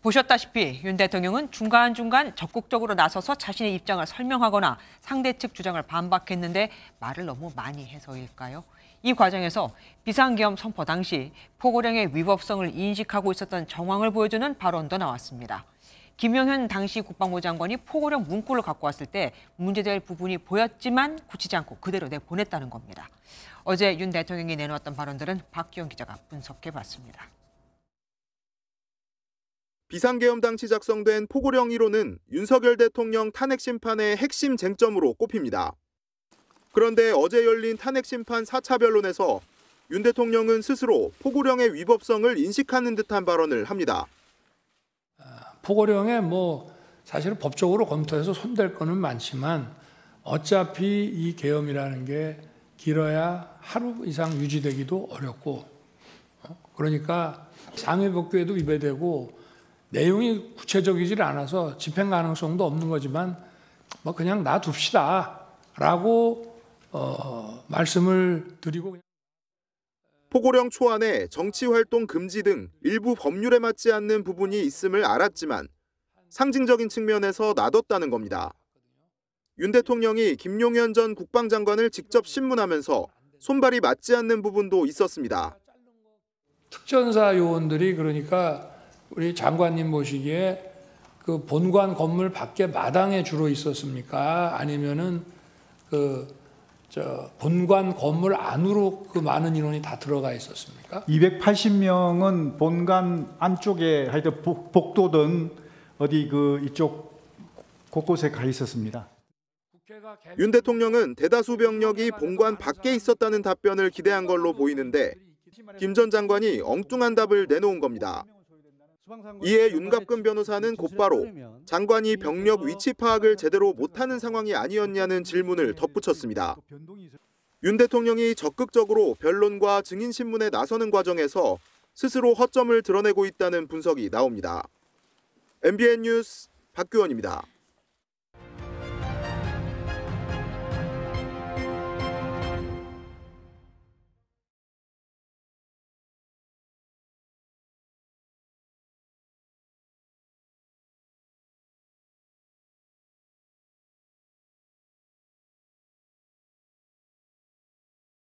보셨다시피 윤 대통령은 중간중간 적극적으로 나서서 자신의 입장을 설명하거나 상대 측 주장을 반박했는데 말을 너무 많이 해서일까요? 이 과정에서 비상계엄 선포 당시 포고령의 위법성을 인식하고 있었던 정황을 보여주는 발언도 나왔습니다. 김용현 당시 국방부 장관이 포고령 문구를 갖고 왔을 때 문제될 부분이 보였지만 고치지 않고 그대로 내보냈다는 겁니다. 어제 윤 대통령이 내놓았던 발언들은 박기영 기자가 분석해봤습니다. 비상계엄 당시 작성된 포고령 1호는 윤석열 대통령 탄핵 심판의 핵심 쟁점으로 꼽힙니다. 그런데 어제 열린 탄핵 심판 4차 변론에서 윤 대통령은 스스로 포고령의 위법성을 인식하는 듯한 발언을 합니다. 포고령에 사실은 법적으로 검토해서 손댈 거는 많지만 어차피 이 계엄이라는 게 길어야 하루 이상 유지되기도 어렵고 그러니까 상해법규에도 위배되고 내용이 구체적이질 않아서 집행 가능성도 없는 거지만 그냥 놔둡시다라고 말씀을 드리고. 포고령 초안에 정치활동 금지 등 일부 법률에 맞지 않는 부분이 있음을 알았지만 상징적인 측면에서 놔뒀다는 겁니다. 윤 대통령이 김용현 전 국방장관을 직접 신문하면서 손발이 맞지 않는 부분도 있었습니다. 특전사 요원들이 그러니까 우리 장관님 보시기에 그 본관 건물 밖에 마당에 주로 있었습니까? 아니면은 본관 건물 안으로 그 많은 인원이 다 들어가 있었습니까? 280명은 본관 안쪽에 하여튼 복도든 어디 이쪽 곳곳에 가 있었습니다. 윤 대통령은 대다수 병력이 본관 밖에 있었다는 답변을 기대한 걸로 보이는데 김 전 장관이 엉뚱한 답을 내놓은 겁니다. 이에 윤갑근 변호사는 곧바로 장관이 병력 위치 파악을 제대로 못하는 상황이 아니었냐는 질문을 덧붙였습니다. 윤 대통령이 적극적으로 변론과 증인신문에 나서는 과정에서 스스로 허점을 드러내고 있다는 분석이 나옵니다. MBN 뉴스 박규원입니다.